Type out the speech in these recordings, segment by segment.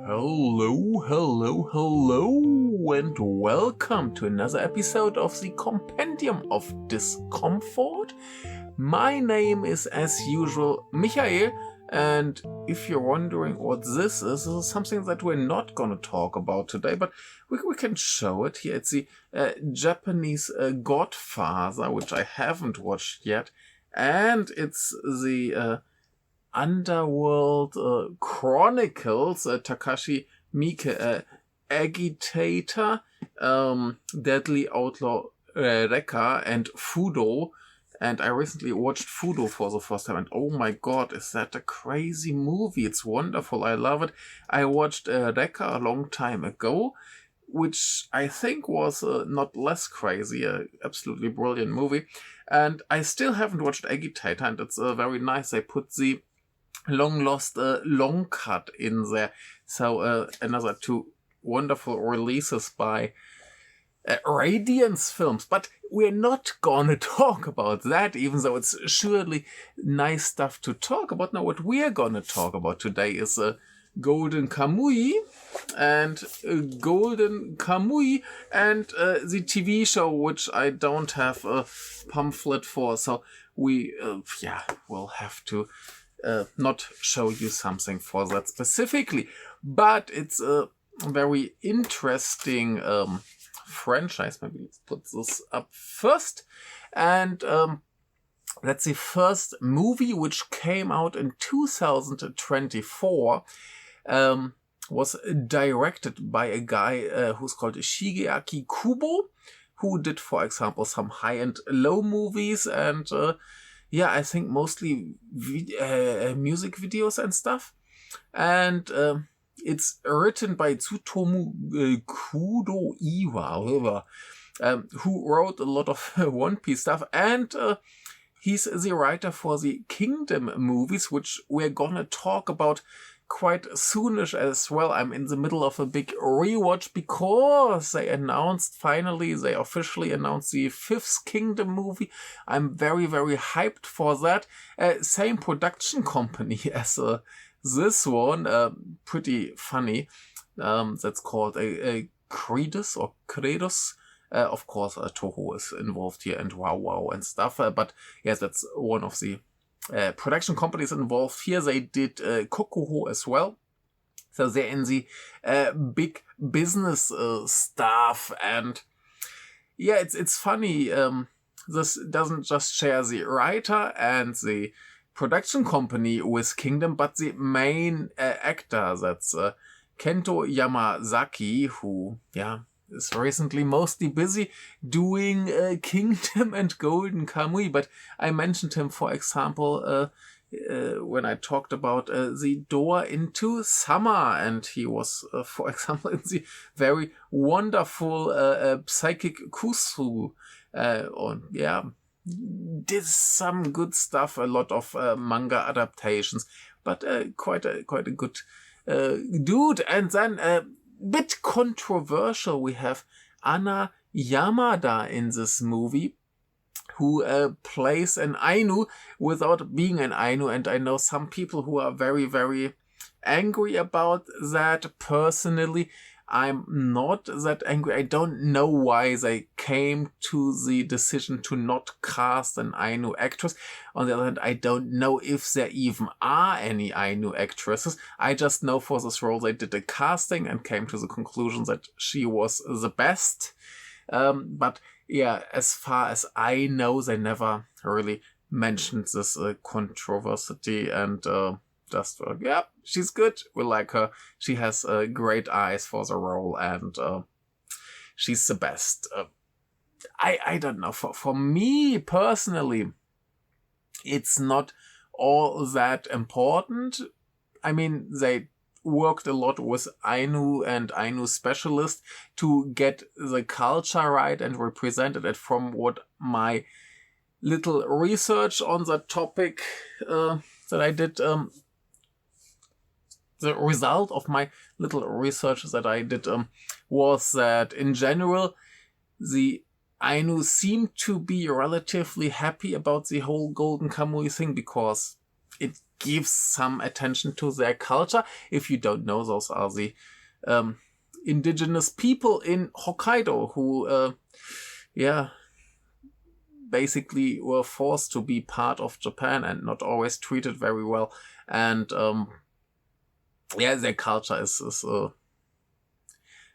Hello, and welcome to another episode of the Compendium of Discomfort. My name is, as usual, Michael, and if you're wondering what this is something that we're not going to talk about today, but we can show it here. It's the Japanese Godfather, which I haven't watched yet, and it's the Underworld Chronicles, Takashi Miike, Agitator, Deadly Outlaw Rekka, and Fudo. And I recently watched Fudo for the first time, and oh my god, is that a crazy movie. It's wonderful, I love it. I watched Rekka a long time ago, which I think was not less crazy, a absolutely brilliant movie. And I still haven't watched Agitator, and it's very nice. They put the long-lost long cut in there. So another two wonderful releases by Radiance Films. But we're not gonna talk about that, even though it's surely nice stuff to talk about. Now, what we're gonna talk about today is Golden Kamuy and the TV show, which I don't have a pamphlet for. So we will have to not show you something for that specifically, but it's a very interesting franchise. Maybe let's put this up first. And that's the first movie, which came out in 2024, was directed by a guy who's called Shigeaki Kubo, who did, for example, some high-end low movies and I think mostly music videos and stuff. And it's written by Tsutomu Kudo-iwa, who wrote a lot of One Piece stuff. And he's the writer for the Kingdom movies, which we're gonna talk about quite soonish as well. I'm in the middle of a big rewatch because they officially announced the fifth Kingdom movie. I'm very, very hyped for that. Same production company as this one, pretty funny. That's called a Creedus or Credos. Of course, Toho is involved here and Wow and stuff. But yes, that's one of the production companies involved here. They did Kokuho as well. So they're in the big business stuff. And yeah, it's funny. This doesn't just share the writer and the production company with Kingdom, but the main actor. That's Kento Yamazaki, who, is recently mostly busy doing Kingdom and Golden Kamuy, but I mentioned him, for example, when I talked about the Door into Summer, and he was, for example, in the very wonderful Psychic Kusu, did some good stuff, a lot of manga adaptations, but quite a good dude. And then bit controversial, we have Anna Yamada in this movie, who plays an Ainu without being an Ainu, and I know some people who are very, very angry about that. Personally, I'm not that angry. I don't know why they came to the decision to not cast an Ainu actress. On the other hand, I don't know if there even are any Ainu actresses. I just know for this role they did a casting and came to the conclusion that she was the best. But yeah, as far as I know, they never really mentioned this controversy, and just, she's good. We like her. She has great eyes for the role, and she's the best. I don't know. For me personally, it's not all that important. I mean, they worked a lot with Ainu and Ainu specialists to get the culture right and represented it. From what my little research on the topic that I did, the result of my little research that I did was that in general, the Ainu seem to be relatively happy about the whole Golden Kamuy thing, because it gives some attention to their culture. If you don't know, those are the indigenous people in Hokkaido who, basically were forced to be part of Japan and not always treated very well. And their culture is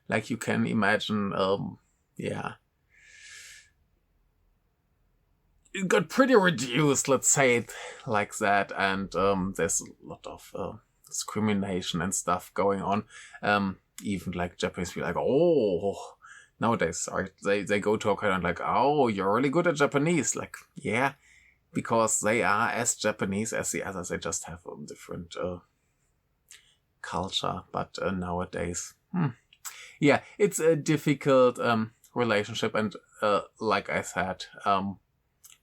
like you can imagine, it got pretty reduced, let's say it like that. And there's a lot of discrimination and stuff going on. Even like Japanese people, like, oh, nowadays, they go to Hokkaido and like, oh, you're really good at Japanese. Like, yeah, because they are as Japanese as the others. They just have a different culture. But nowadays, it's a difficult relationship. And like I said,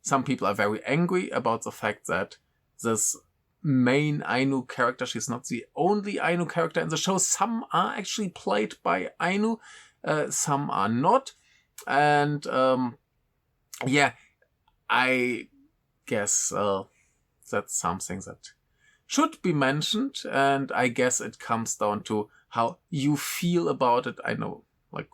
some people are very angry about the fact that this main Ainu character, she's not the only Ainu character in the show. Some are actually played by Ainu. Some are not. And I guess that's something that should be mentioned. And I guess it comes down to how you feel about it. I know, like,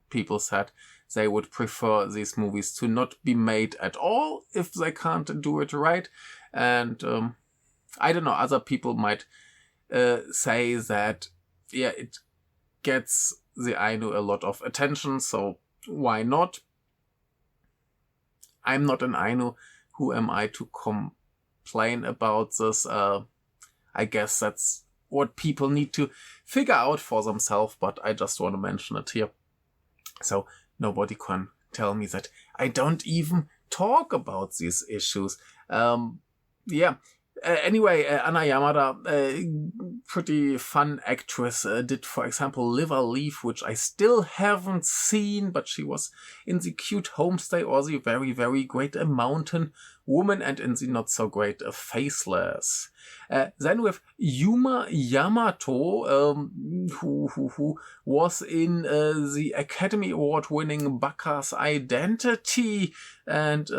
people said they would prefer these movies to not be made at all if they can't do it right. And I don't know, other people might say that, it gets the Ainu a lot of attention, so why not? I'm not an Ainu. Who am I to complain about this? I guess that's what people need to figure out for themselves, but I just want to mention it here. So nobody can tell me that I don't even talk about these issues. Anyway, Anna Yamada, pretty fun actress, did, for example, Live or Leave, which I still haven't seen, but she was in the Cute Homestay or the very, very great Mountain Woman, and in the not so great Faceless. Then with Yuma Yamato, who was in the Academy Award winning Baka's Identity, and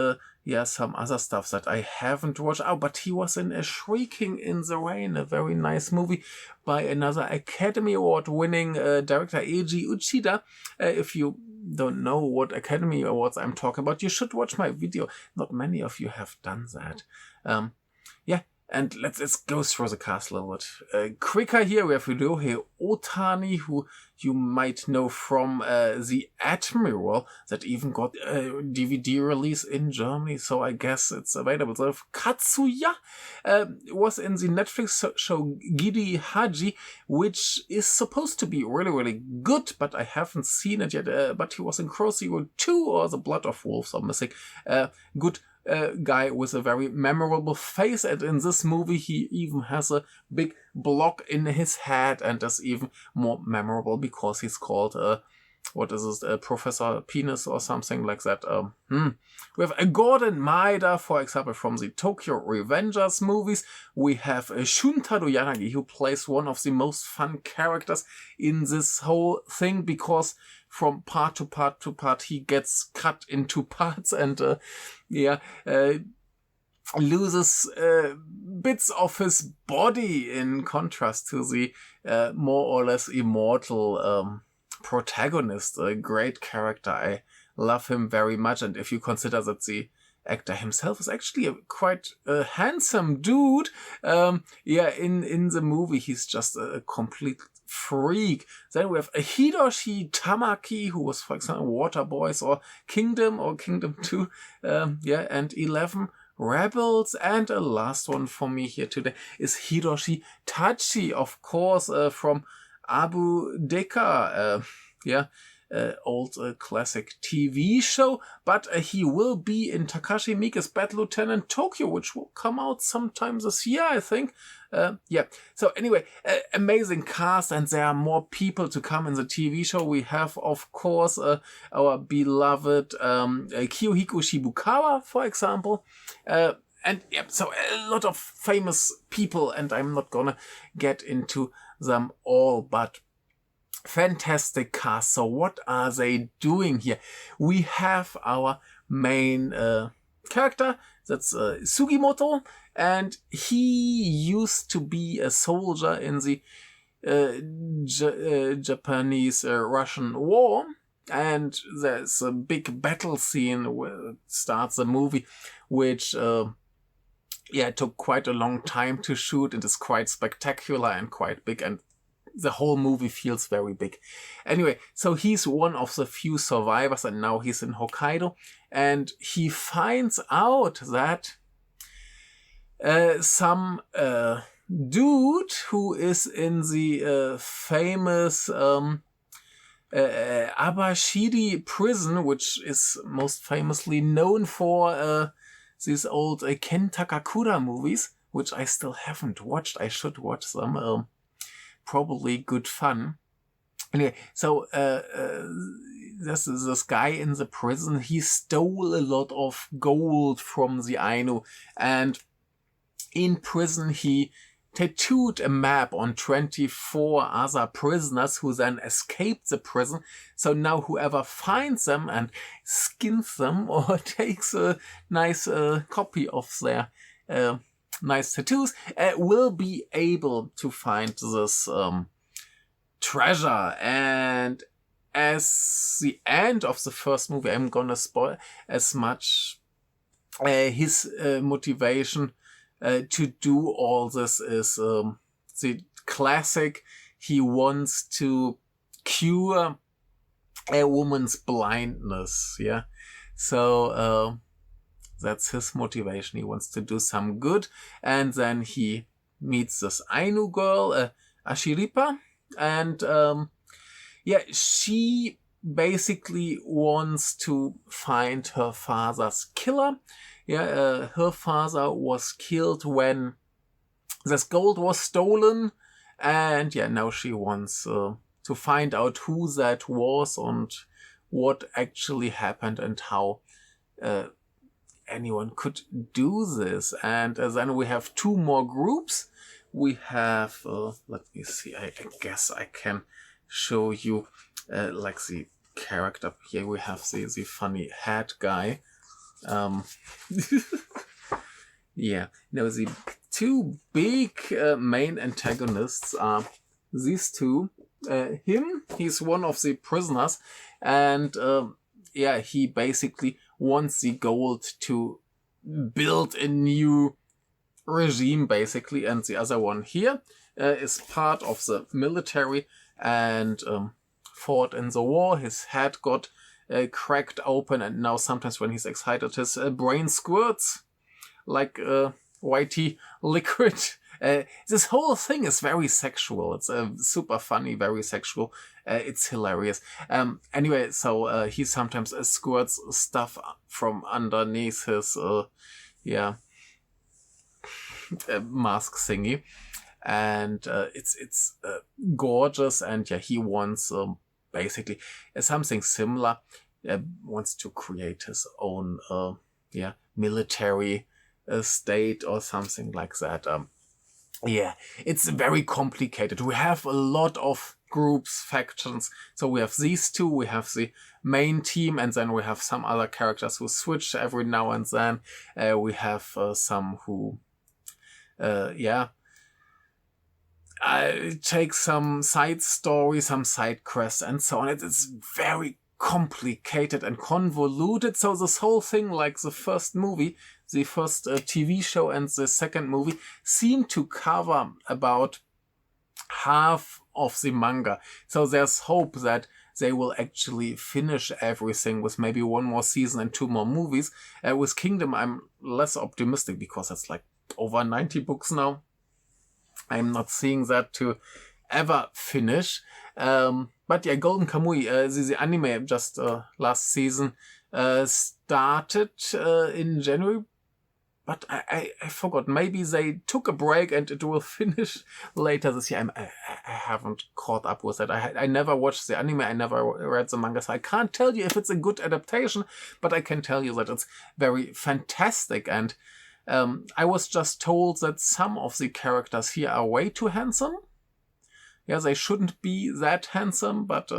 some other stuff that I haven't watched. Oh, but he was in A Shrieking in the Rain, a very nice movie by another Academy Award winning director, Eiji Uchida. If you don't know what Academy Awards I'm talking about, you should watch my video. Not many of you have done that. And let's go through the cast a little bit quicker here. We have Ryuhei Otani, who you might know from The Admiral, that even got a DVD release in Germany, so I guess it's available. So Katsuya was in the Netflix show Giri Haji, which is supposed to be really, really good, but I haven't seen it yet. But he was in Crow Zero 2 or The Blood of Wolves are missing. Good guy with a very memorable face, and in this movie he even has a big block in his head and is even more memorable because he's called Professor Penis or something like that. We have Gordon Maeda, for example, from the Tokyo Revengers movies. We have Shuntaro Yanagi, who plays one of the most fun characters in this whole thing, because from part to part he gets cut into parts and loses bits of his body, in contrast to the more or less immortal protagonist. A great character. I love him very much, and if you consider that the actor himself is actually a quite handsome dude, in the movie he's just a complete freak. Then we have Hiroshi Tamaki, who was, for example, Water Boys or Kingdom 2, and 11 Rebels. And a last one for me here today is Hiroshi Tachi, of course, from Abu Deka, old classic TV show, but he will be in Takashi Miike's Bad Lieutenant Tokyo, which will come out sometime this year, I think. So anyway, amazing cast, and there are more people to come in the TV show. We have, of course, our beloved Kiyohiko Shibukawa, for example. So a lot of famous people, and I'm not gonna get into them all, but fantastic cast. So what are they doing here? We have our main character, that's Sugimoto, and he used to be a soldier in the Japanese-Russian war, and there's a big battle scene where it starts the movie, which took quite a long time to shoot and is quite spectacular and quite big, and the whole movie feels very big. Anyway, so he's one of the few survivors, and now he's in Hokkaido, and he finds out that some dude who is in the famous Abashiri prison, which is most famously known for these old Ken Takakura movies, which I still haven't watched. I should watch them. Probably good fun. Anyway, so this guy in the prison, he stole a lot of gold from the Ainu, and in prison he tattooed a map on 24 other prisoners who then escaped the prison. So now whoever finds them and skins them or takes a nice copy of their nice tattoos will be able to find this treasure. And as the end of the first movie, I'm gonna spoil as much. His motivation to do all this is the classic. He wants to cure a woman's blindness. Yeah, so that's his motivation. He wants to do some good, and then he meets this Ainu girl, Ashiripa, and she basically wants to find her father's killer. Her father was killed when this gold was stolen, and now she wants to find out who that was and what actually happened and how anyone could do this. And then we have two more groups. We have, let me see, I guess I can show you like the character. Here we have the funny hat guy. The two big main antagonists are these two. He's one of the prisoners, and he basically wants the gold to build a new regime, basically, and the other one here is part of the military and fought in the war. His head got cracked open, and now sometimes when he's excited, his brain squirts like whitey liquid. This whole thing is very sexual. It's super funny, very sexual. It's hilarious. Anyway, so he sometimes squirts stuff from underneath his mask thingy, and it's gorgeous. And he wants basically something similar. Wants to create his own military state or something like that. It's very complicated. We have a lot of groups, factions. So we have these two, we have the main team, and then we have some other characters who switch every now and then. We have some who take some side story, some side quests, and so on. It's very complicated and convoluted. So this whole thing, like the first movie, the first TV show and the second movie, seem to cover about half of the manga. So there's hope that they will actually finish everything with maybe one more season and two more movies. With Kingdom, I'm less optimistic because it's like over 90 books now. I'm not seeing that to ever finish. But Golden Kamuy, the anime just last season, started in January. But I forgot. Maybe they took a break and it will finish later this year. I haven't caught up with it. I never watched the anime. I never read the manga. So I can't tell you if it's a good adaptation. But I can tell you that it's very fantastic. And I was just told that some of the characters here are way too handsome. They shouldn't be that handsome. But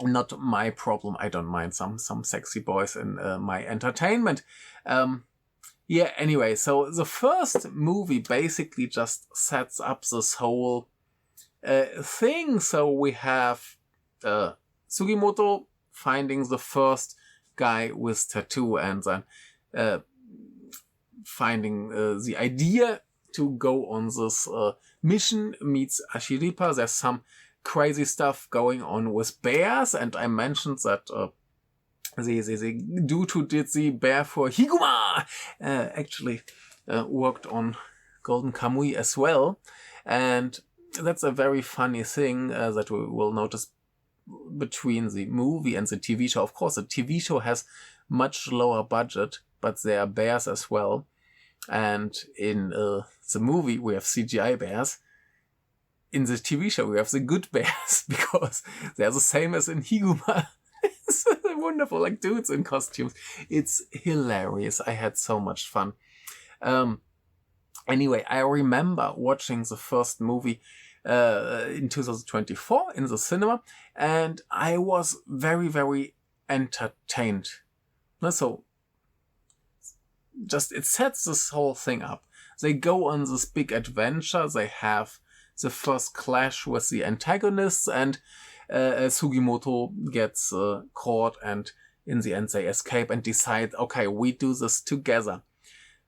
not my problem. I don't mind some sexy boys in my entertainment. Yeah, anyway, so the first movie basically just sets up this whole thing. So we have Sugimoto finding the first guy with tattoo, and then finding the idea to go on this mission, meets Ashiripa. There's some crazy stuff going on with bears, and I mentioned that the dude who did the bear for Higuma actually worked on Golden Kamuy as well. And that's a very funny thing that we will notice between the movie and the TV show. Of course, the TV show has much lower budget, but there are bears as well. And in the movie, we have CGI bears. In the TV show, we have the good bears, because they're the same as in Higuma. It's wonderful, like dudes in costumes. It's hilarious. I had so much fun. Anyway, I remember watching the first movie in 2024 in the cinema, and I was very, very entertained. So, just it sets this whole thing up. They go on this big adventure. They have the first clash with the antagonists, and Sugimoto gets caught, and in the end they escape and decide, okay, we do this together.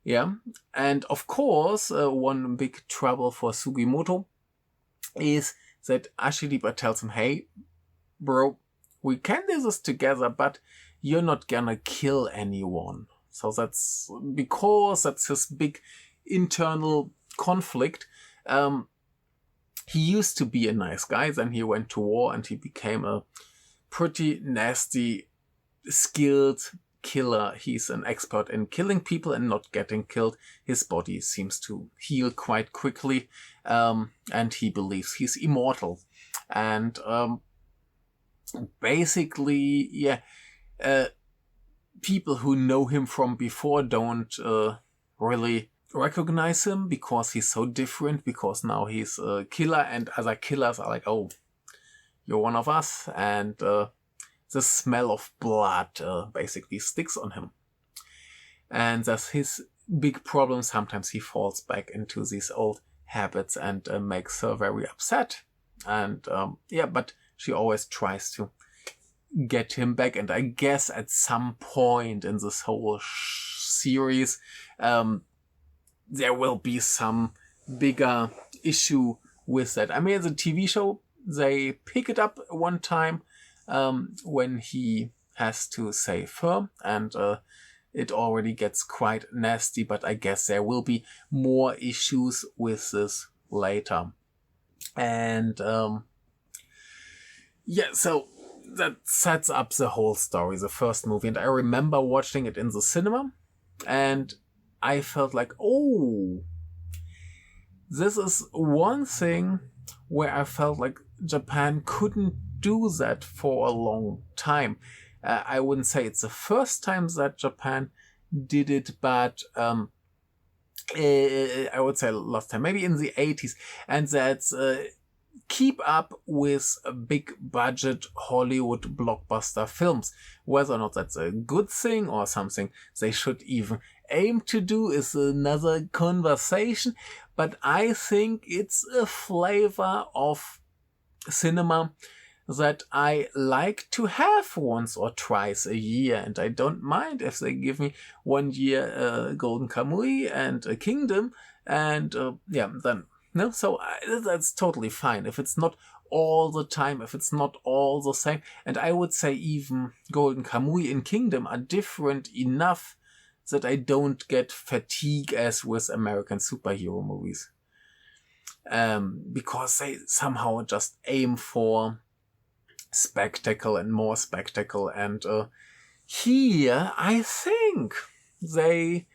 Yeah, and of course, one big trouble for Sugimoto is that Ashiripa tells him, hey, bro, we can do this together, but you're not gonna kill anyone. So that's because that's his big internal conflict. He used to be a nice guy, then he went to war and he became a pretty nasty, skilled killer. He's an expert in killing people and not getting killed. His body seems to heal quite quickly, and he believes he's immortal. And basically, yeah, people who know him from before don't really recognize him because he's so different, because now he's a killer, and other killers are like, oh, you're one of us, and the smell of blood basically sticks on him. And that's his big problem. Sometimes he falls back into these old habits and makes her very upset. And yeah, but she always tries to get him back. And I guess at some point in this whole series, there will be some bigger issue with that. I mean, the TV show, they pick it up one time when he has to save her, and it already gets quite nasty, but I guess there will be more issues with this later. And yeah, so that sets up the whole story, the first movie. And I remember watching it in the cinema, and I felt like, oh, this is one thing where I felt like Japan couldn't do that for a long time. I wouldn't say it's the first time that Japan did it, but I would say last time, maybe in the 80s. And that's keep up with big budget Hollywood blockbuster films. Whether or not that's a good thing or something they should even aim to do is another conversation. But I think it's a flavor of cinema that I like to have once or twice a year, and I don't mind if they give me 1 year Golden Kamuy and a Kingdom, and yeah, then no, so that's totally fine if it's not all the time, if it's not all the same. And I would say even Golden Kamuy and Kingdom are different enough that I don't get fatigue as with American superhero movies, because they somehow just aim for spectacle and more spectacle. And here I think they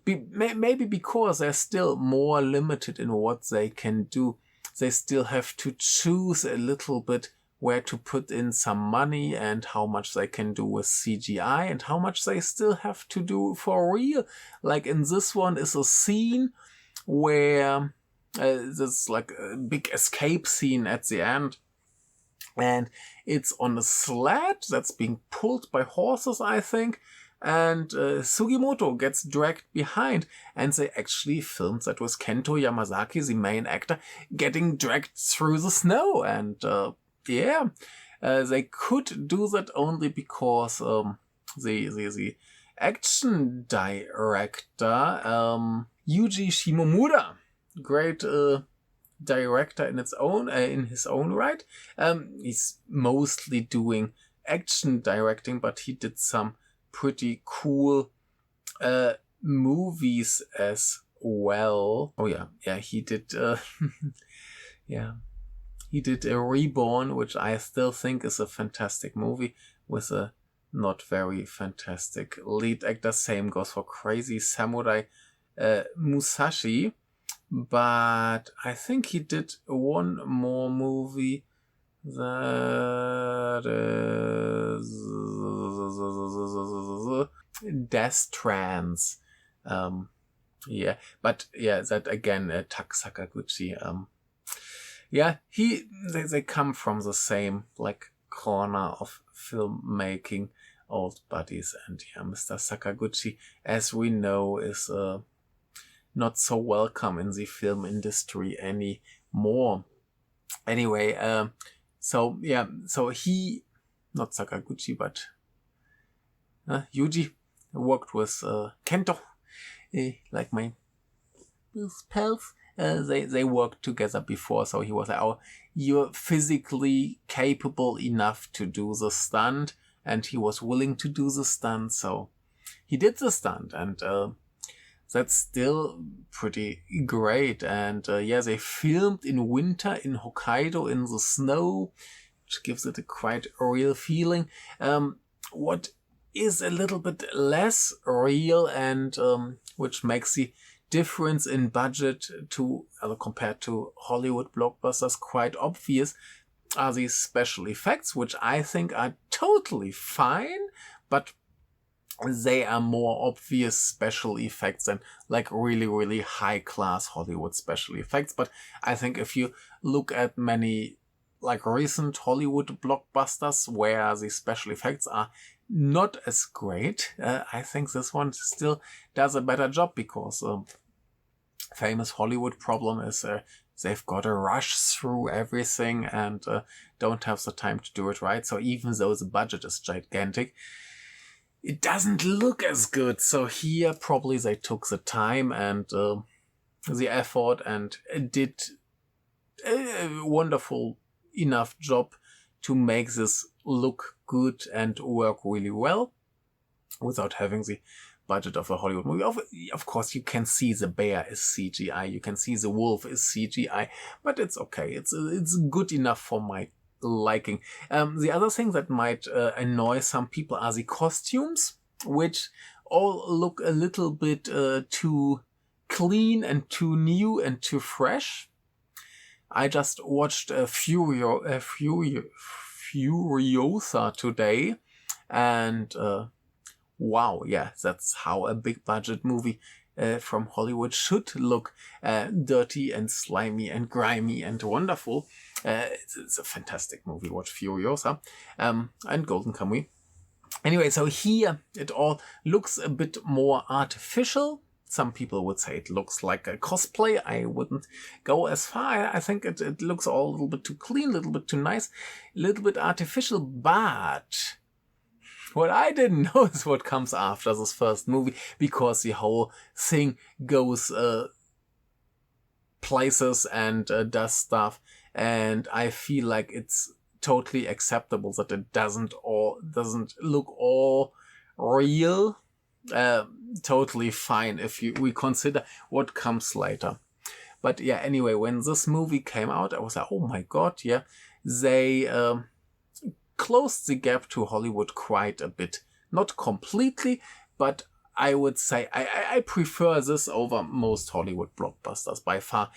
maybe because they're still more limited in what they can do, they still have to choose a little bit where to put in some money and how much they can do with CGI and how much they still have to do for real. Like in this one is a scene where there's like a big escape scene at the end, and it's on a sled that's being pulled by horses, I think, and Sugimoto gets dragged behind, and they actually filmed that with Kento Yamazaki, the main actor, getting dragged through the snow. And they could do that only because the action director, Yuji Shimomura, great director in his own right. He's mostly doing action directing, but he did some pretty cool movies as well. Oh yeah, he did. He did a Reborn, which I still think is a fantastic movie with a not very fantastic lead actor. Same goes for Crazy Samurai Musashi. But I think he did one more movie that is Death Trance. That again, Tak Sakaguchi. They come from the same corner of filmmaking, old buddies, and Mr. Sakaguchi, as we know, is not so welcome in the film industry anymore. Anyway, so he, not Sakaguchi, but Yuji, worked with Kento, like my pals. They worked together before, so he was like, oh, you're physically capable enough to do the stunt, and he was willing to do the stunt, so he did the stunt, and that's still pretty great. And they filmed in winter in Hokkaido in the snow, which gives it a quite real feeling. What is a little bit less real, and which makes the difference in budget compared to Hollywood blockbusters quite obvious, are these special effects, which I think are totally fine, but they are more obvious special effects than really, really high class Hollywood special effects. But I think if you look at many recent Hollywood blockbusters where the special effects are not as great, I think this one still does a better job, because famous Hollywood problem is they've got to rush through everything and don't have the time to do it right. So even though the budget is gigantic, it doesn't look as good. So here probably they took the time and the effort and did a wonderful enough job to make this look good and work really well without having the budget of a Hollywood movie. Of course, you can see the bear is CGI, you can see the wolf is CGI, but it's okay. It's good enough for my liking. The other thing that might annoy some people are the costumes, which all look a little bit too clean and too new and too fresh. I just watched Furiosa today, and wow, yeah, that's how a big budget movie from Hollywood should look, dirty and slimy and grimy and wonderful. It's a fantastic movie. Watch Furiosa and Golden Kamuy. Anyway, so here it all looks a bit more artificial. Some people would say it looks like a cosplay. I wouldn't go as far. I think it looks all a little bit too clean, a little bit too nice, a little bit artificial. But what I didn't know is what comes after this first movie, because the whole thing goes places and does stuff, and I feel like it's totally acceptable that it doesn't look all real. Totally fine if we consider what comes later. But yeah, anyway, when this movie came out, I was like, oh my god, yeah, they closed the gap to Hollywood quite a bit. Not completely, but I would say I prefer this over most Hollywood blockbusters by far.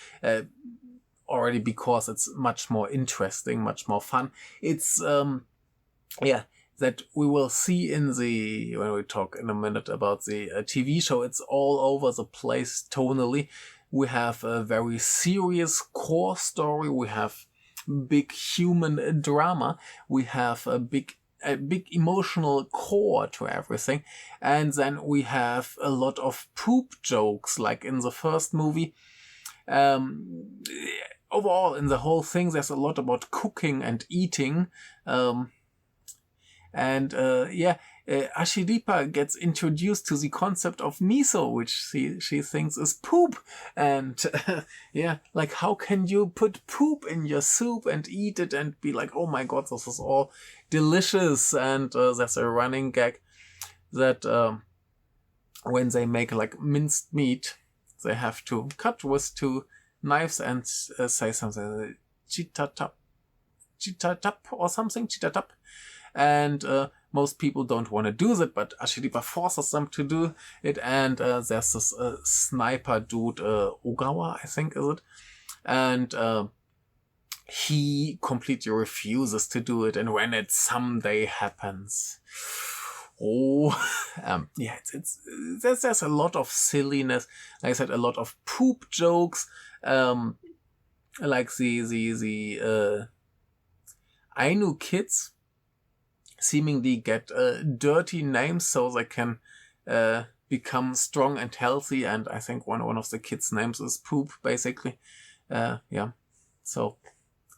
Already because it's much more interesting, much more fun. It's that we will see when we talk in a minute about the TV show. It's all over the place tonally. We have a very serious core story. We have big human drama. We have a big a big emotional core to everything. And then we have a lot of poop jokes, like in the first movie. Overall, in the whole thing, there's a lot about cooking and eating. Ashiripa gets introduced to the concept of miso, which she thinks is poop. And like, how can you put poop in your soup and eat it and be like, oh my god, this is all delicious. And there's a running gag that when they make like minced meat, they have to cut with 2 knives and say something, chitatap or something, chitatap. And most people don't want to do that, but Ashiripa forces them to do it. And there's this sniper dude, Ogawa, I think, is it? And he completely refuses to do it. And when it someday happens, there's a lot of silliness. Like I said, a lot of poop jokes. Like the Ainu kids seemingly get dirty names so they can become strong and healthy. And I think one of the kids' names is Poop, basically. So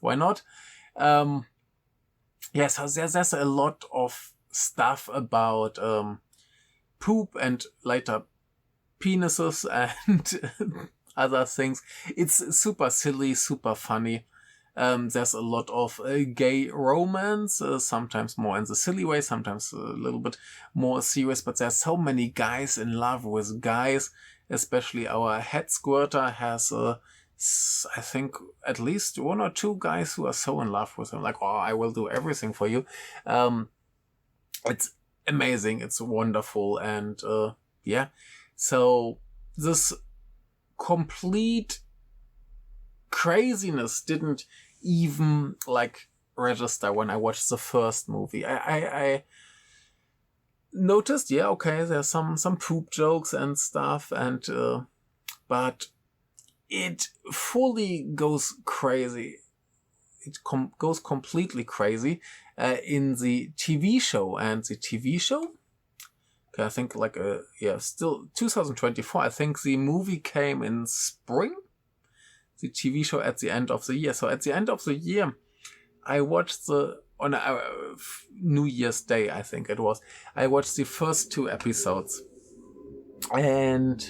why not? So there's a lot of stuff about poop and later penises and other things. It's super silly, super funny. There's a lot of gay romance, sometimes more in the silly way, sometimes a little bit more serious, but there's so many guys in love with guys, especially our head squirter has, I think, at least 1 or 2 guys who are so in love with him, like, oh, I will do everything for you. It's amazing, it's wonderful, and so this complete craziness didn't even like register when I watched the first movie. I noticed, there's some poop jokes and stuff, and but it fully goes crazy. It goes completely crazy in the TV show. And the TV show, I think still 2024. I think the movie came in spring. The TV show at the end of the year. So at the end of the year, I watched on New Year's Day, I think it was. I watched the first 2 episodes. And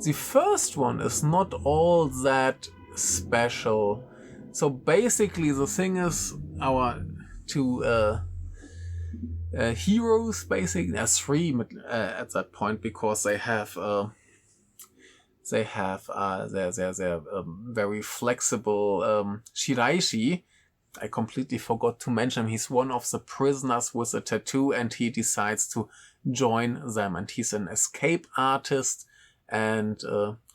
the first one is not all that special. So basically the thing is, our 2 heroes, basically, there's 3 at that point, because they have their very flexible Shiraishi. I completely forgot to mention he's one of the prisoners with a tattoo, and he decides to join them. And he's an escape artist and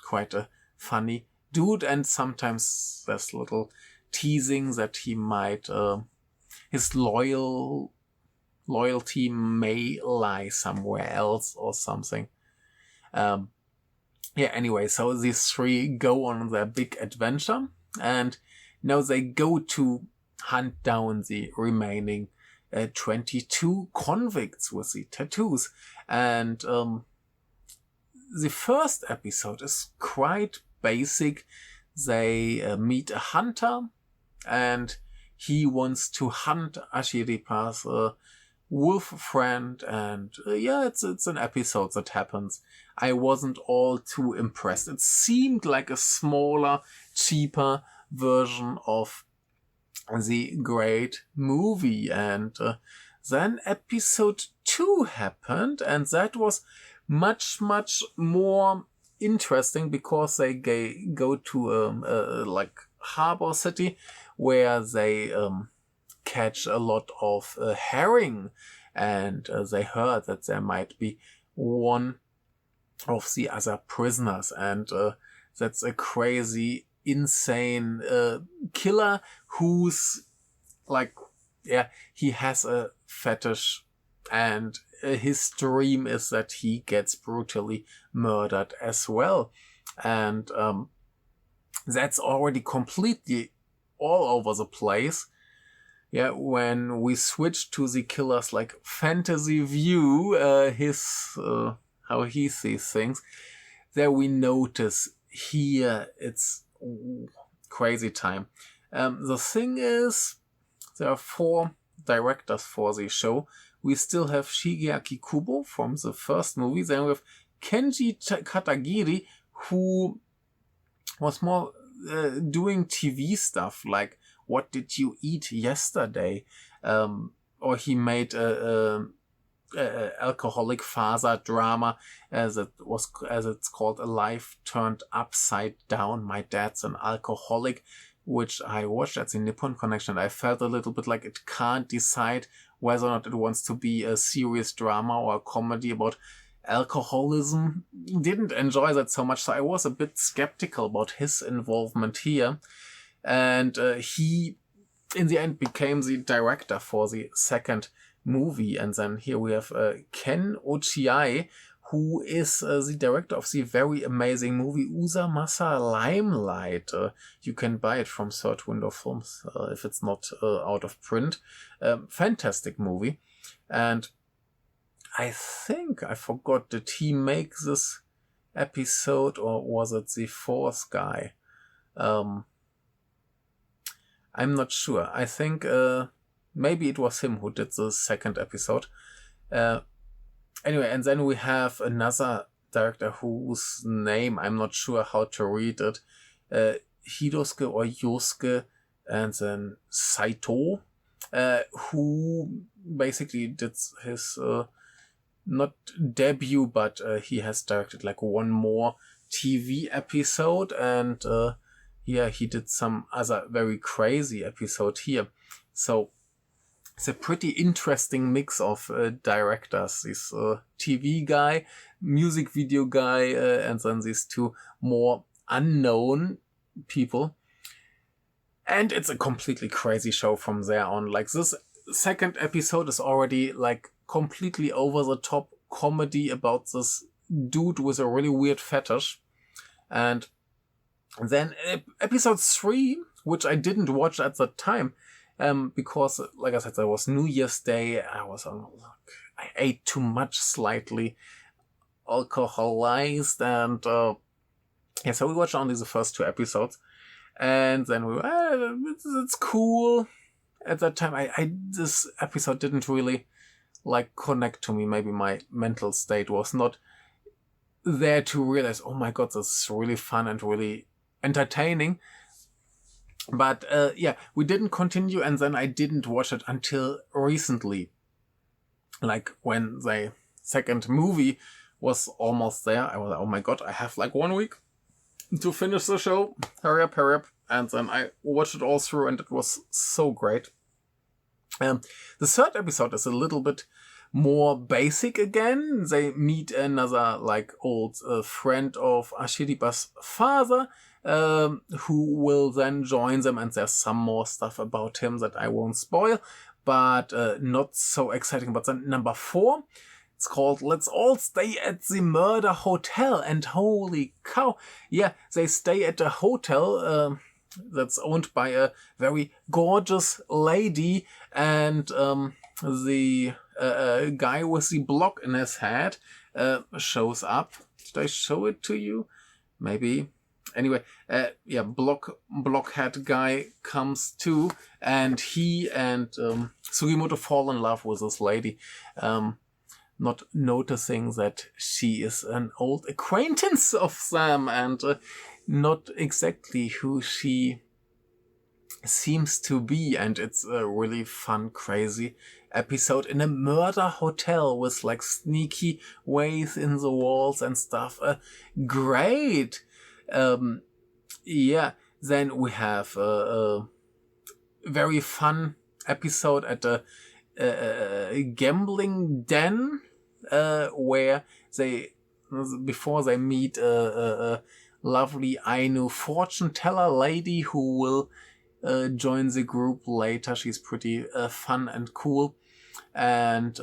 quite a funny dude. And sometimes there's little teasing that he might his loyalty may lie somewhere else or something. Anyway, so these 3 go on their big adventure, and now they go to hunt down the remaining 22 convicts with the tattoos. And the first episode is quite basic. They meet a hunter, and he wants to hunt Ashiripa's wolf friend, and it's an episode that happens. I wasn't all too impressed. It seemed like a smaller, cheaper version of the great movie. And then episode 2 happened, and that was much, much more interesting, because they go to like harbor city where they catch a lot of herring, and they heard that there might be one of the other prisoners, and that's a crazy, insane killer who's like, he has a fetish, and his dream is that he gets brutally murdered as well. And that's already completely all over the place. yeah, when we switch to the killer's like fantasy view, how he sees things, there we notice here it's crazy time. The thing is, there are 4 directors for the show. We still have Shigeaki Kubo from the first movie. Then we have Kenji Katagiri, who was more doing TV stuff, like What Did You Eat Yesterday? Or he made a alcoholic father drama, as it's called, A Life Turned Upside Down. My Dad's an Alcoholic, which I watched at the Nippon Connection. I felt a little bit like it can't decide whether or not it wants to be a serious drama or a comedy about alcoholism. Didn't enjoy that so much, so I was a bit skeptical about his involvement here. And he, in the end, became the director for the second movie. And then here we have Ken Ochiai, who is the director of the very amazing movie Usamasa Limelight. You can buy it from Third Window Films if it's not out of print. Fantastic movie. And I think I forgot, did he make this episode or was it the 4th guy? I'm not sure. I think maybe it was him who did the second episode. Anyway, and then we have another director whose name I'm not sure how to read it. Hirosuke or Yosuke, and then Saito, who basically did his not debut, but he has directed like one more TV episode, and he did some other very crazy episode here. So it's a pretty interesting mix of directors. This TV guy, music video guy, and then these 2 more unknown people. And it's a completely crazy show from there on. Like, this second episode is already like completely over the top comedy about this dude with a really weird fetish. And then episode 3, which I didn't watch at the time, because, like I said, there was New Year's Day. I ate too much, slightly alcoholized, and so we watched only the first 2 episodes, and then we were, it's cool. At that time, this episode didn't really like connect to me. Maybe my mental state was not there to realize, oh my god, this is really fun and really entertaining. But we didn't continue, and then I didn't watch it until recently. Like, when the second movie was almost there, I was like, oh my god, I have like 1 week to finish the show. Hurry up. And then I watched it all through, and it was so great. The 3rd episode is a little bit more basic again. They meet another like old friend of Ashiriba's father, who will then join them, and there's some more stuff about him that I won't spoil, but not so exciting. But then number 4, it's called Let's All Stay at the Murder Hotel, and holy cow, yeah, they stay at a hotel that's owned by a very gorgeous lady, and the guy with the block in his head shows up. Did I show it to you? Maybe. Anyway, blockhead guy comes too, and he and Sugimoto fall in love with this lady, not noticing that she is an old acquaintance of them, and not exactly who she seems to be. And it's a really fun, crazy episode in a murder hotel with like sneaky ways in the walls and stuff. Great. Then we have a very fun episode at a gambling den, where before they meet a lovely Ainu fortune teller lady who will join the group later. She's pretty fun and cool, and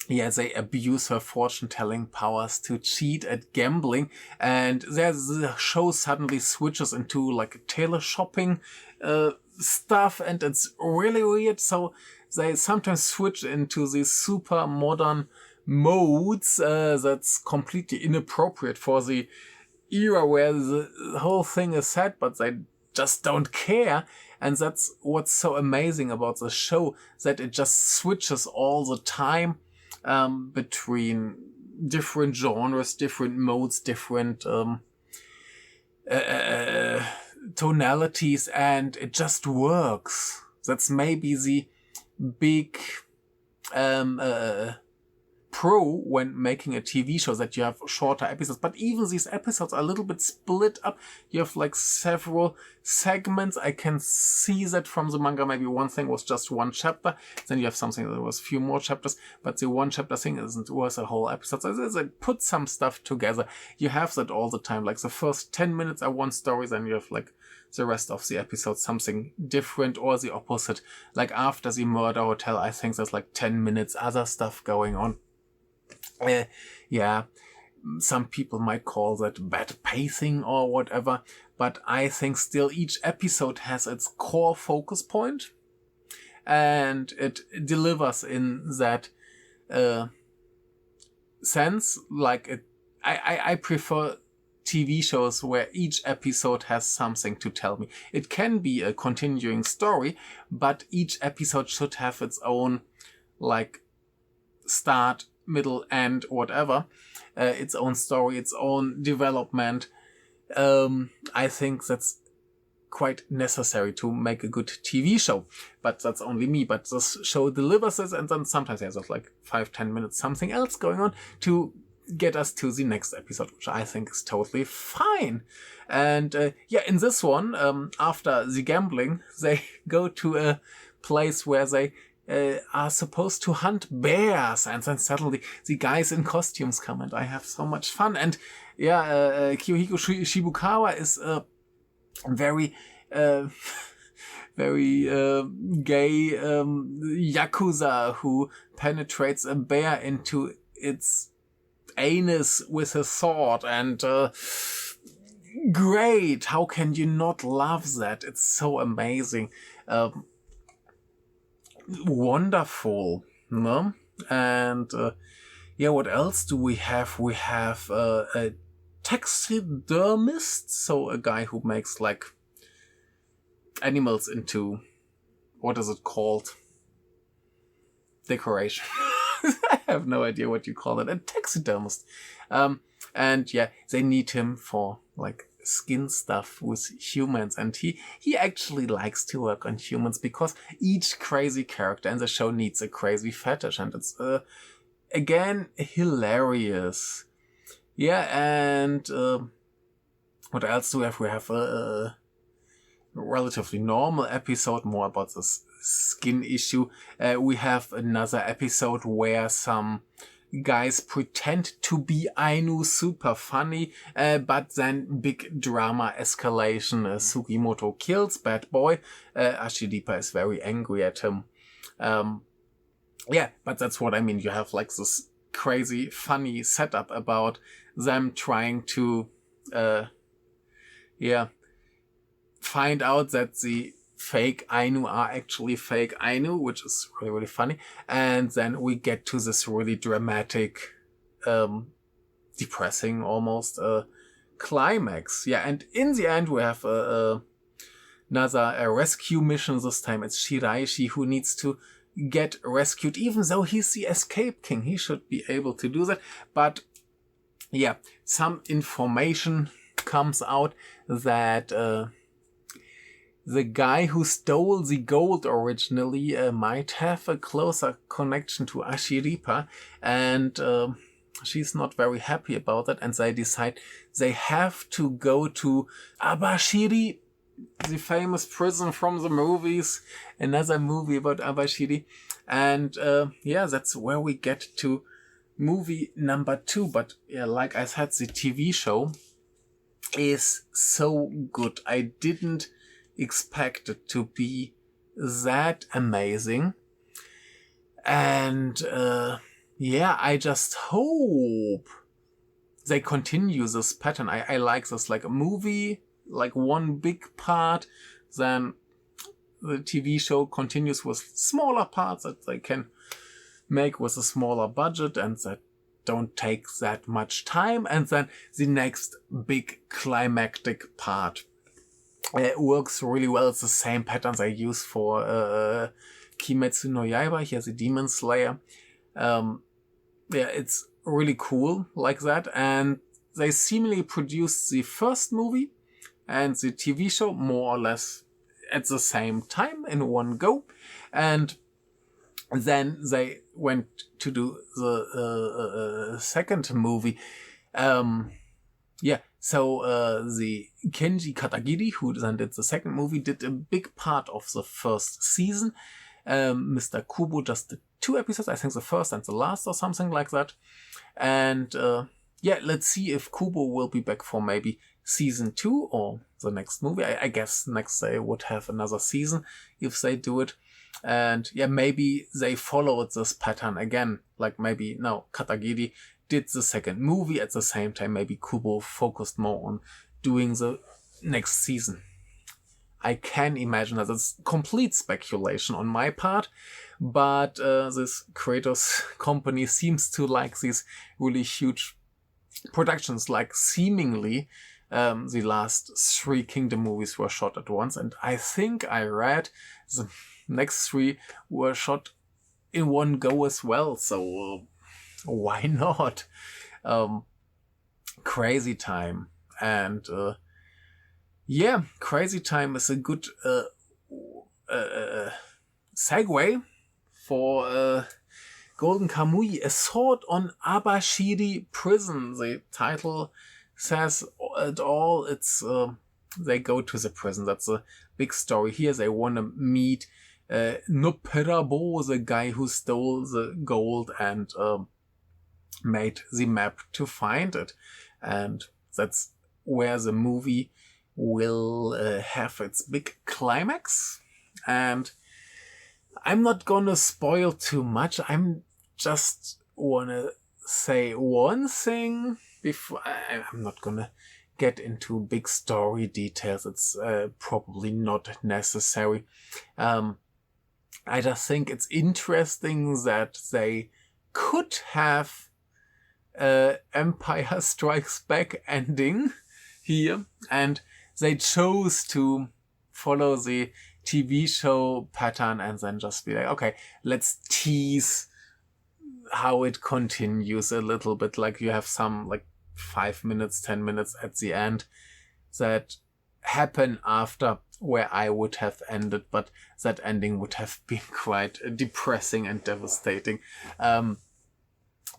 they abuse her fortune-telling powers to cheat at gambling, and the show suddenly switches into like a tele-shopping stuff, and it's really weird. So they sometimes switch into these super modern modes that's completely inappropriate for the era where the whole thing is set, but they just don't care. And that's what's so amazing about the show, that it just switches all the time between different genres, different modes, different tonalities, and it just works. That's maybe the big pro when making a TV show, that you have shorter episodes. But even these episodes are a little bit split up. You have like several segments. I can see that from the manga. Maybe one thing was just one chapter. Then you have something that was a few more chapters. But the one chapter thing isn't worth a whole episode. So they put some stuff together. You have that all the time. Like the first 10 minutes are one story. Then you have like the rest of the episode something different, or the opposite. Like after the murder hotel, I think there's like 10 minutes other stuff going on. Yeah, some people might call that bad pacing or whatever, but I think still each episode has its core focus point, and it delivers in that sense. Like I prefer TV shows where each episode has something to tell me. It can be a continuing story, but each episode should have its own, like, start, middle, end, whatever, its own story, its own development. I think that's quite necessary to make a good TV show, but that's only me. But this show delivers this, and then sometimes there's like 5-10 minutes something else going on to get us to the next episode, which I think is totally fine. And in this one, after the gambling, they go to a place where they are supposed to hunt bears, and then suddenly the guys in costumes come, and I have so much fun. And Kiyohiko Shibukawa is very gay yakuza who penetrates a bear into its anus with a sword, and great, how can you not love that? It's so amazing. Wonderful, no? And what else do we have? We have a taxidermist, so a guy who makes like animals into, what is it called? Decoration. I have no idea what you call it. A taxidermist. And they need him for like skin stuff with humans, and he actually likes to work on humans because each crazy character in the show needs a crazy fetish, and it's again hilarious. And what else do we have? We have a relatively normal episode, more about this skin issue. We have another episode where some guys pretend to be Ainu, super funny, but then big drama escalation. Sugimoto kills bad boy. Ashiripa is very angry at him. But that's what I mean. You have like this crazy funny setup about them trying to find out that the fake Ainu are actually fake Ainu, which is really, really funny. And then we get to this really dramatic, depressing almost, climax. And in the end we have another rescue mission. This time it's Shiraishi who needs to get rescued, even though he's the escape king. He should be able to do that. But some information comes out that the guy who stole the gold originally might have a closer connection to Ashiripa, and she's not very happy about that, and they decide they have to go to Abashiri, the famous prison from the movies, another movie about Abashiri. And that's where we get to movie number 2. But like I said, the TV show is so good. I didn't expect it to be that amazing, and I just hope they continue this pattern. I like this, like a movie, like one big part, then the TV show continues with smaller parts that they can make with a smaller budget and that don't take that much time. And then the next big climactic part works really well. It's the same patterns I use for Kimetsu no Yaiba. Here's a Demon Slayer. It's really cool like that. And they seemingly produced the first movie and the TV show more or less at the same time in one go. And then they went to do the second movie. So the Kenji Katagiri, who then did the second movie, did a big part of the first season. Mr. Kubo just did 2 episodes, I think the first and the last or something like that. And let's see if Kubo will be back for maybe season 2 or the next movie. I guess next they would have another season if they do it. And maybe they followed this pattern again. Like maybe now Katagiri did the second movie at the same time. Maybe Kubo focused more on doing the next season. I can imagine that it's complete speculation on my part, but this Kratos company seems to like these really huge productions. Like seemingly the last 3 Kingdom movies were shot at once, and I think I read the next 3 were shot in one go as well, so why not? Crazy Time. And Crazy Time is a good segue for Golden Kamuy, Assault on Abashiri Prison. The title says it all. It's they go to the prison. That's a big story here. They want to meet Noperabo, the guy who stole the gold and made the map to find it. And that's where the movie will have its big climax. And I'm not gonna spoil too much. I'm just wanna say one thing before. I'm not gonna get into big story details. It's probably not necessary. I just think it's interesting that they could have Empire Strikes Back ending here, and they chose to follow the TV show pattern and then just be like, okay, let's tease how it continues a little bit. Like you have some like 5 minutes, 10 minutes at the end that happen after where I would have ended, but that ending would have been quite depressing and devastating.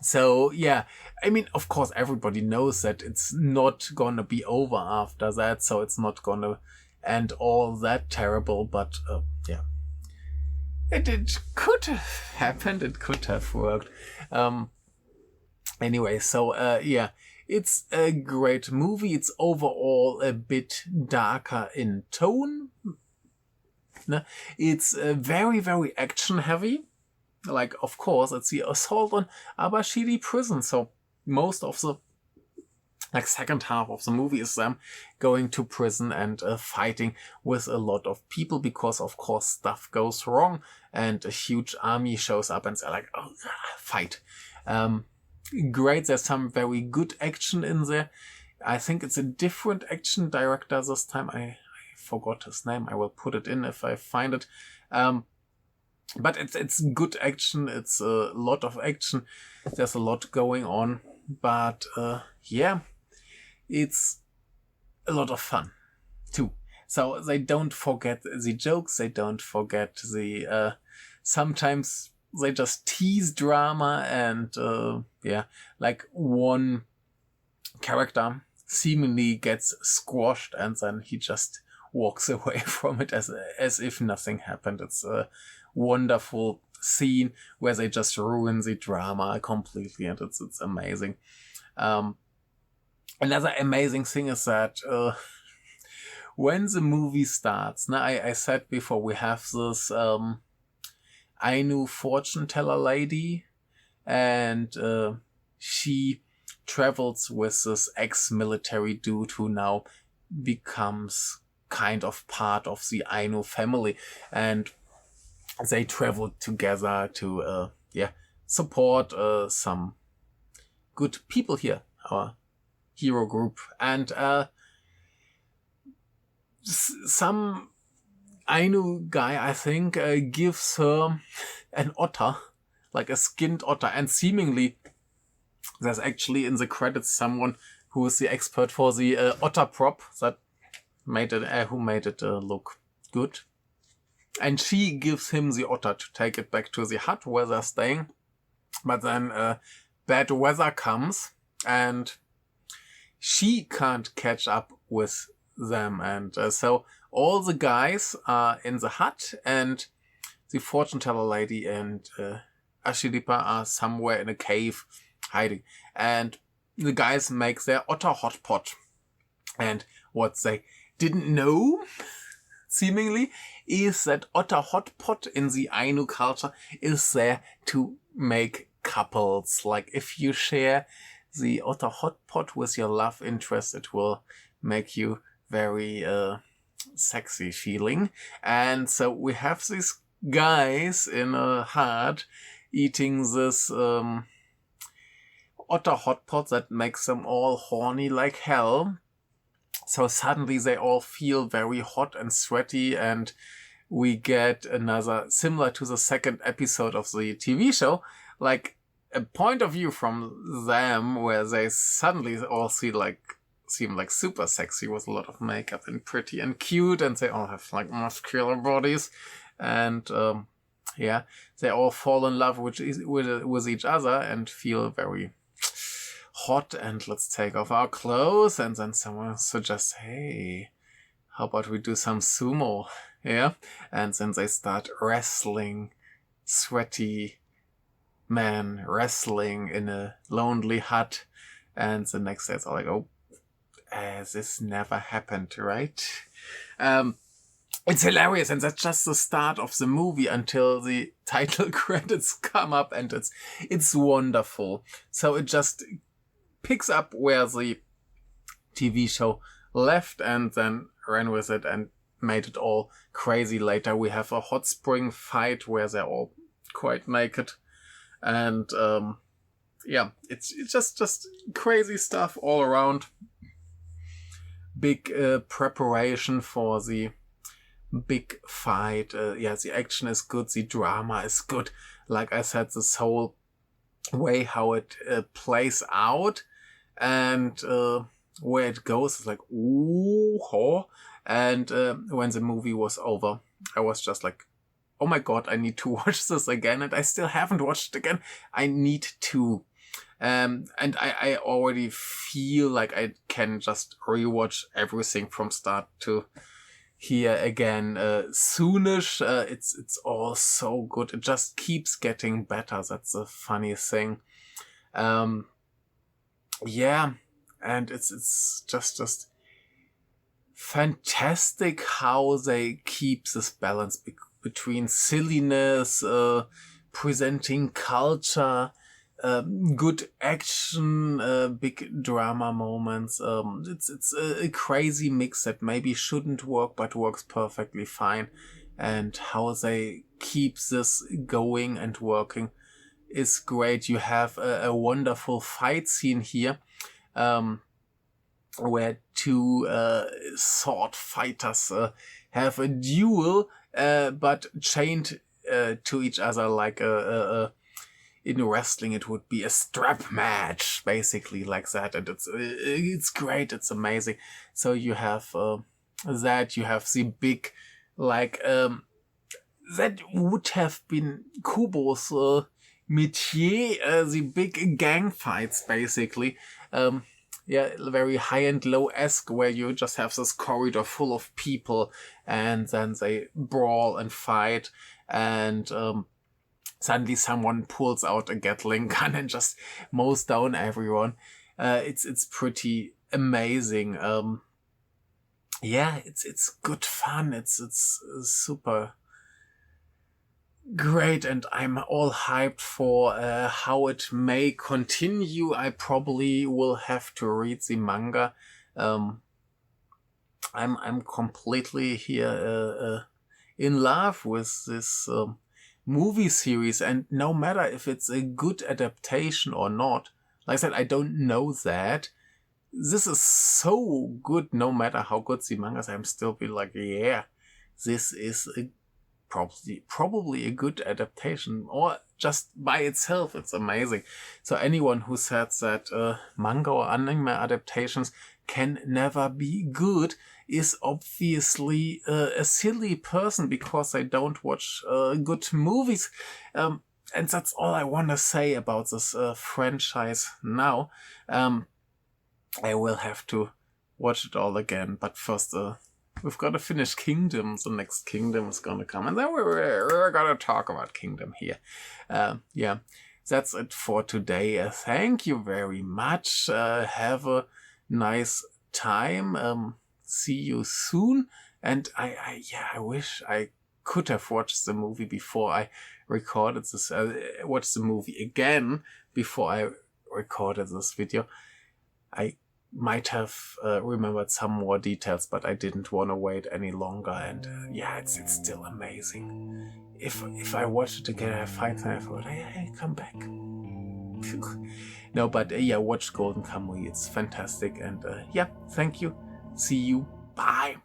So yeah, I mean, of course, everybody knows that it's not gonna be over after that, so it's not gonna end all that terrible, but it could have happened, it could have worked. Anyway, so it's a great movie. It's overall a bit darker in tone. It's very, very action heavy. Like, of course, it's the assault on Abashiri prison. So most of the second half of the movie is them going to prison and fighting with a lot of people because, of course, stuff goes wrong and a huge army shows up and they're like, oh, fight. Great. There's some very good action in there. I think it's a different action director this time. I forgot his name. I will put it in if I find it. But it's good action. It's a lot of action. There's a lot going on. But it's a lot of fun too. So they don't forget the jokes. They don't forget the sometimes they just tease drama and like one character seemingly gets squashed and then he just walks away from it as if nothing happened. It's a wonderful scene where they just ruin the drama completely, and it's amazing. Another amazing thing is that when the movie starts, now I said before, we have this Ainu fortune teller lady, and she travels with this ex-military dude who now becomes kind of part of the Ainu family, and they traveled together to support some good people here, our hero group, and some Ainu guy, I think, gives her an otter, like a skinned otter, and seemingly there's actually in the credits someone who is the expert for the otter prop that made it, who made it look good. And she gives him the otter to take it back to the hut where they're staying. But then bad weather comes and she can't catch up with them. And so all the guys are in the hut, and the fortune teller lady and Ashiripa are somewhere in a cave hiding. And the guys make their otter hot pot. And what they didn't know, seemingly, is that otter hot pot in the Ainu culture is there to make couples. Like if you share the otter hot pot with your love interest, it will make you very sexy feeling. And so we have these guys in a hut eating this otter hot pot that makes them all horny like hell. So suddenly they all feel very hot and sweaty, and we get another, similar to the second episode of the TV show, like a point of view from them where they suddenly all seem like super sexy with a lot of makeup and pretty and cute, and they all have like muscular bodies, and they all fall in love with each other and feel very hot, and let's take off our clothes. And then someone suggests, hey, how about we do some sumo? Yeah. And then they start wrestling, sweaty men wrestling in a lonely hut. And the next day it's all like, oh, this never happened, right? It's hilarious, and that's just the start of the movie until the title credits come up, and it's wonderful. So it just picks up where the TV show left and then ran with it and made it all crazy later. We have a hot spring fight where they're all quite naked, and it's just crazy stuff all around. Big preparation for the big fight. The action is good, the drama is good. Like I said, this whole way how it plays out and where it goes is like, ooh, ho. And when the movie was over, I was just like, oh my god, I need to watch this again, and I still haven't watched it again. I need to. And I already feel like I can just rewatch everything from start to here again soonish. It's all so good. It just keeps getting better. That's the funny thing. And it's just fantastic how they keep this balance between silliness, presenting culture, good action, big drama moments. It's a crazy mix that maybe shouldn't work but works perfectly fine. And how they keep this going and working is great. You have a wonderful fight scene here, where two sword fighters have a duel, but chained to each other like in wrestling it would be a strap match, basically like that. And it's great, it's amazing. So you have that, you have the big, like that would have been Kubo's métier, the big gang fights, basically. Very high and low-esque, where you just have this corridor full of people and then they brawl and fight, and suddenly someone pulls out a Gatling gun and just mows down everyone. It's pretty amazing. It's good fun. It's super great, and I'm all hyped for how it may continue. I probably will have to read the manga. I'm completely here in love with this movie series, and no matter if it's a good adaptation or not, like I said, I don't know that. This is so good, no matter how good the mangas, I'm still be like, yeah, this is probably a good adaptation, or just by itself, it's amazing. So anyone who said that manga or anime adaptations can never be good is obviously a silly person, because they don't watch good movies. And that's all I want to say about this franchise now. I will have to watch it all again, but first we've got to finish Kingdom. The next Kingdom is going to come, and then we're going to talk about Kingdom here. Yeah, that's it for today. Thank you very much. Have a nice time. See you soon. And I wish I could have watched the movie before I recorded this. Watched the movie again before I recorded this video. I might have remembered some more details, but I didn't want to wait any longer. And yeah, it's still amazing. If I watch it again, I find something, I thought, hey, come back. No, but yeah, watch Golden Kamuy. It's fantastic. And yeah, thank you. See you. Bye.